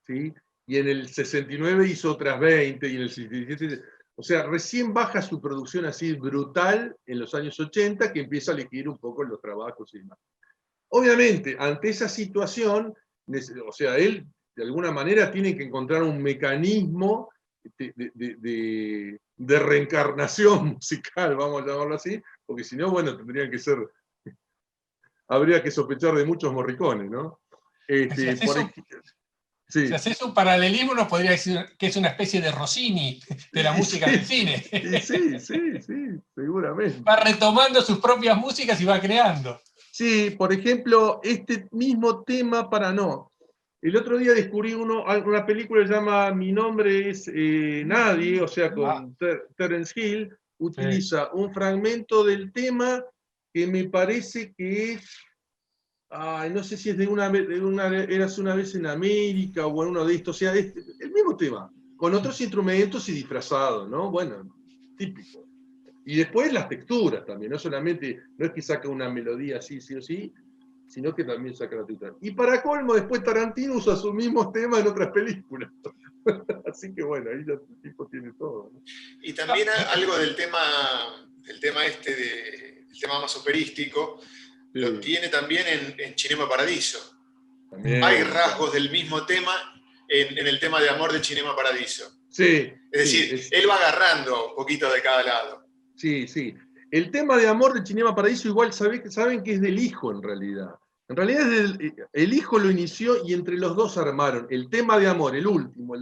¿sí? Y en el 69 hizo otras 20, y en el 67... O sea, recién baja su producción así brutal en los años 80, que empieza a elegir un poco los trabajos y demás. Obviamente, ante esa situación, o sea, él de alguna manera tiene que encontrar un mecanismo de reencarnación musical, vamos a llamarlo así, porque si no, bueno, tendrían que ser, habría que sospechar de muchos Morricones, ¿no? Si haces un paralelismo, nos podría decir que es una especie de Rossini de la música del cine. Sí, seguramente. Va retomando sus propias músicas y va creando. Sí, por ejemplo, este mismo tema para no. El otro día descubrí una película que se llama Mi nombre es Nadie, o sea, con Terence Hill, utiliza un fragmento del tema que me parece que es, no sé si es de Eras una vez en América o en uno de estos, o sea, el mismo tema, con otros instrumentos y disfrazado, ¿no? Bueno, típico. Y después las texturas también, no solamente, no es que saca una melodía así, sí o sí, sino que también saca la textura. Y para colmo, después Tarantino usa sus mismos temas en otras películas. Así que bueno, ahí el tipo tiene todo, ¿no? Y también algo del tema el tema más operístico, lo tiene también en Cinema Paradiso. También, hay rasgos del mismo tema en el tema de Amor de Cinema Paradiso. Sí. Es decir, él va agarrando un poquito de cada lado. Sí, sí. El tema de Amor de Cinema Paradiso igual saben que es del hijo en realidad. En realidad el hijo lo inició y entre los dos armaron el tema de Amor, el último, el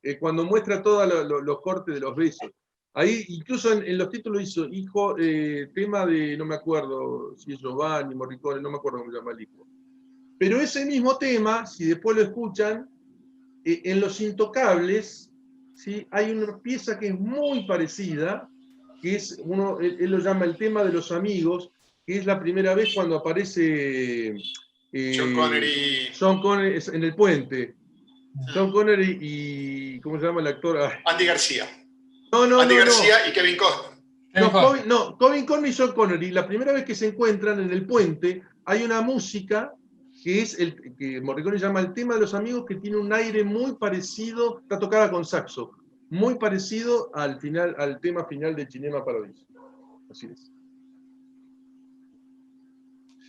de cuando muestra todos los cortes de los besos. Ahí incluso en los títulos hizo hijo, tema de, no me acuerdo si es Giovanni, Morricone, no me acuerdo cómo se llama el hijo. Pero ese mismo tema, si después lo escuchan, en Los Intocables, ¿sí? Hay una pieza que es muy parecida, que es él lo llama el tema de los amigos, que es la primera vez cuando aparece Sean Connery en el puente. Sean Connery y ¿cómo se llama el actor? Andy García. Andy García y Kevin Costner. Kevin Costner y Sean Connery, la primera vez que se encuentran en el puente, hay una música que es que Morricone llama el tema de los amigos, que tiene un aire muy parecido, está tocada con saxo, muy parecido al tema final de Cinema Paradiso. Así es.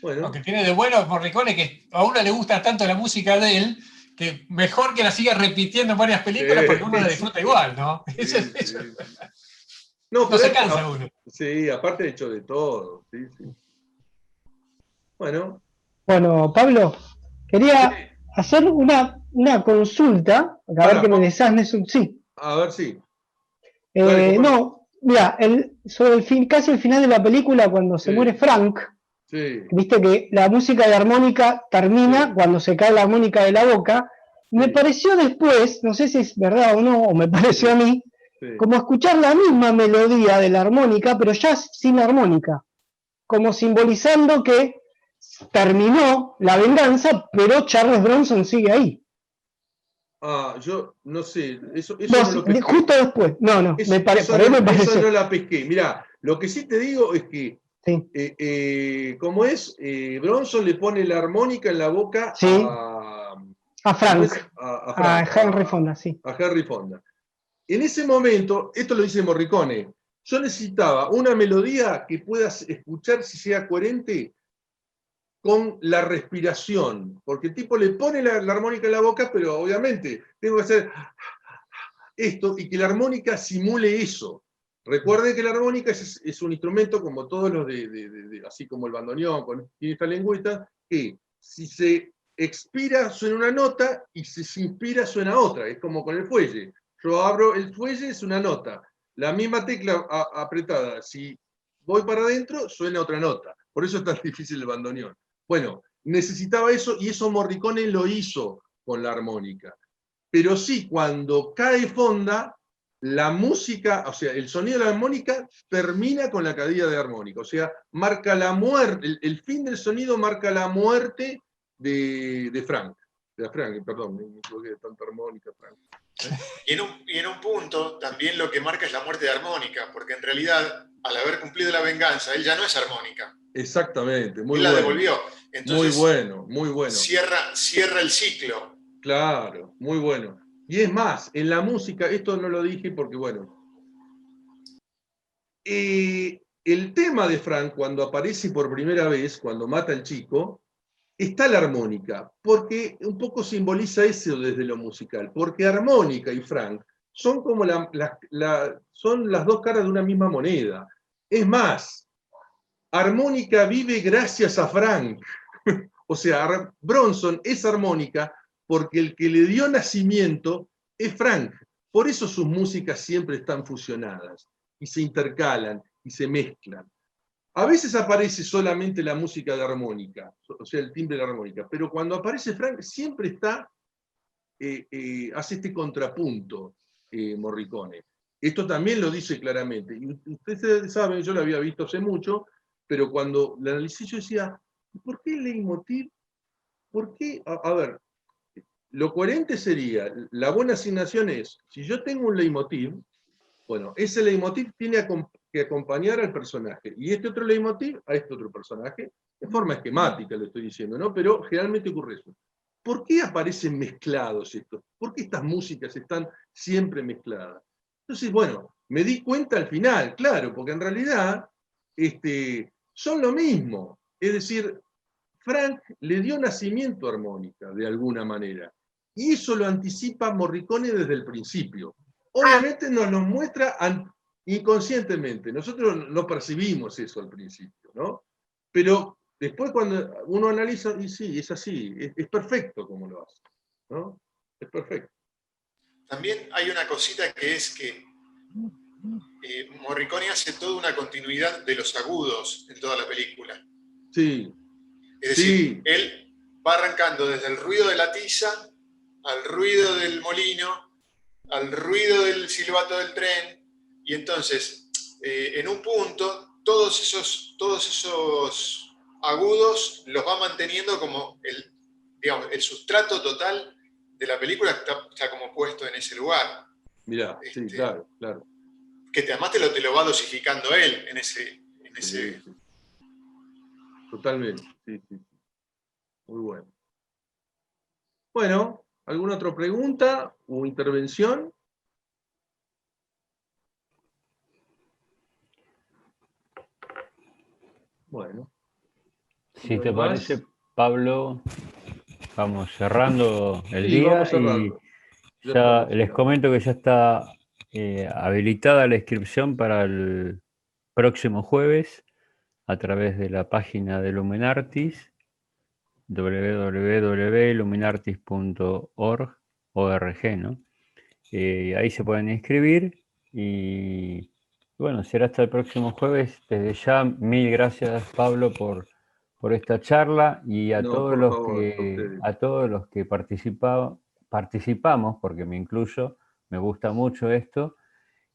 Bueno. Lo que tiene de bueno Morricone es que a uno le gusta tanto la música de él, que mejor que la siga repitiendo en varias películas porque uno la disfruta igual, ¿no? Sí. No se cansa uno. Sí, aparte de hecho de todo. Sí. Bueno, Pablo, quería hacer una consulta, a ver que me desasnes sí. A ver, sí. No, mira, casi el final de la película, cuando se muere Frank, viste que la música de armónica termina cuando se cae la armónica de la boca. Me pareció después, no sé si es verdad o no, o me pareció a mí, como escuchar la misma melodía de la armónica, pero ya sin la armónica, como simbolizando que terminó la venganza, pero Charles Bronson sigue ahí. Yo no sé, eso no, no lo pesqué. Justo después, me pareció. Eso no la pesqué. Mirá, lo que sí te digo es que como es, Bronson le pone la armónica en la boca a Frank, a Henry Fonda, a Henry Fonda. En ese momento, esto lo dice Morricone, yo necesitaba una melodía que puedas escuchar si sea coherente con la respiración, porque el tipo le pone la armónica en la boca, pero obviamente tengo que hacer esto y que la armónica simule eso. Recuerden que la armónica es un instrumento como todos los así como el bandoneón, tiene esta lengüeta, que si se expira suena una nota y si se inspira suena otra, es como con el fuelle. Yo abro el fuelle, es una nota. La misma tecla apretada, si voy para adentro, suena otra nota. Por eso es tan difícil el bandoneón. Bueno, necesitaba eso y eso Morricone lo hizo con la armónica. Pero sí, cuando cae Fonda, la música, o sea, el sonido de la armónica termina con la caída de armónica, o sea, marca la muerte, el fin del sonido marca la muerte de Frank. De Frank, perdón, me equivoqué de tanta armónica, Frank. Y en un punto también lo que marca es la muerte de armónica, porque en realidad, al haber cumplido la venganza, él ya no es armónica. Exactamente, muy Él bueno. la devolvió. Entonces, muy bueno, muy bueno. Cierra el ciclo. Claro, muy bueno. Y es más, en la música, esto no lo dije porque, bueno, el tema de Frank, cuando aparece por primera vez, cuando mata al chico, está la armónica, porque un poco simboliza eso desde lo musical, porque armónica y Frank son como son las dos caras de una misma moneda. Es más, armónica vive gracias a Frank. O sea, Bronson es armónica porque el que le dio nacimiento es Frank. Por eso sus músicas siempre están fusionadas, y se intercalan, y se mezclan. A veces aparece solamente la música de armónica, o sea, el timbre de la armónica, pero cuando aparece Frank siempre está, hace este contrapunto Morricone. Esto también lo dice claramente. Y ustedes saben, yo lo había visto hace mucho, pero cuando la analicé yo decía, ¿por qué el leitmotiv? ¿Por qué? A ver, lo coherente sería, la buena asignación es, si yo tengo un leitmotiv, bueno, ese leitmotiv tiene que acompañar al personaje, y este otro leitmotiv a este otro personaje, de forma esquemática lo estoy diciendo, ¿no? Pero generalmente ocurre eso. ¿Por qué aparecen mezclados estos? ¿Por qué estas músicas están siempre mezcladas? Entonces, bueno, me di cuenta al final, claro, porque en realidad son lo mismo. Es decir, Frank le dio nacimiento a armónica, de alguna manera. Y eso lo anticipa Morricone desde el principio. Obviamente nos lo muestra inconscientemente. Nosotros no percibimos eso al principio, ¿no? Pero después cuando uno analiza, y sí, es así, es perfecto como lo hace, ¿no? Es perfecto. También hay una cosita que es que Morricone hace toda una continuidad de los agudos en toda la película. Sí. Es decir, él va arrancando desde el ruido de la tiza, al ruido del molino, al ruido del silbato del tren, y entonces, en un punto, todos esos agudos los va manteniendo como el sustrato total de la película está como puesto en ese lugar. Mirá, sí, claro, claro. Que además te lo va dosificando él en ese... Sí. Totalmente, sí. Muy bueno. Bueno, ¿alguna otra pregunta o intervención? Bueno. Si te parece, Pablo, vamos cerrando el día. Vamos cerrando. Y ya les comento que ya está habilitada la inscripción para el próximo jueves a través de la página de Luminartis, www.luminartis.org, ¿no? Ahí se pueden inscribir y bueno, será hasta el próximo jueves. Desde ya, mil gracias, Pablo, por esta charla y a todos los que participamos, porque me incluyo, me gusta mucho esto.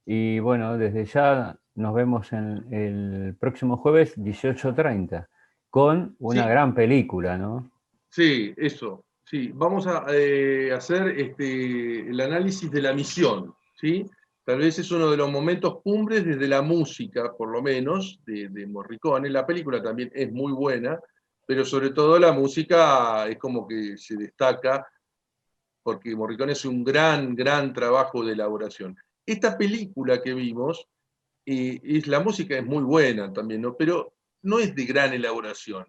Y bueno, desde ya nos vemos en el próximo jueves 18:30 con una gran película, ¿no? Sí, eso. Sí, vamos a hacer el análisis de la misión, ¿sí? Tal vez es uno de los momentos cumbres desde la música, por lo menos, de Morricone. La película también es muy buena, pero sobre todo la música es como que se destaca, porque Morricone hace un gran trabajo de elaboración. Esta película que vimos, la música es muy buena también, ¿no? Pero no es de gran elaboración.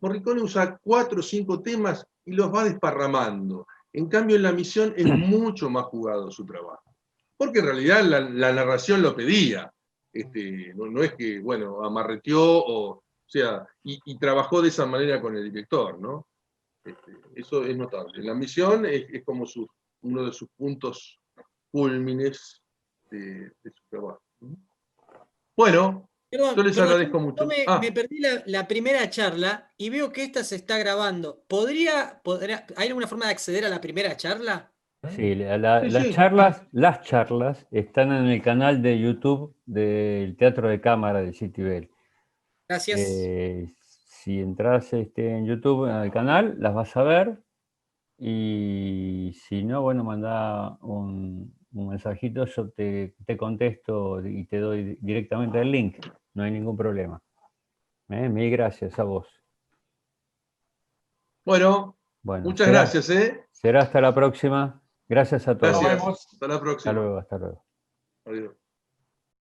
Morricone usa 4 o 5 temas y los va desparramando. En cambio, en la misión es mucho más jugado su trabajo. Porque en realidad la narración lo pedía. No es que, bueno, amarreteó, o sea, y trabajó de esa manera con el director, ¿no? Eso es notable. La misión es como uno de sus puntos cúlmines de su trabajo. Bueno, Perdón, yo les agradezco mucho. Me perdí la primera charla y veo que esta se está grabando. ¿Hay alguna forma de acceder a la primera charla? Sí, Sí. las charlas están en el canal de YouTube del Teatro de Cámara de Citibel. Gracias. Si entras en YouTube, en el canal, las vas a ver. Y si no, bueno, mandá un mensajito, yo te contesto y te doy directamente el link. No hay ningún problema. Mil gracias a vos. Bueno, Bueno, muchas gracias, ¿eh? Será hasta la próxima. Gracias a todos. Gracias. vemos. Hasta la próxima. Hasta luego. Adiós.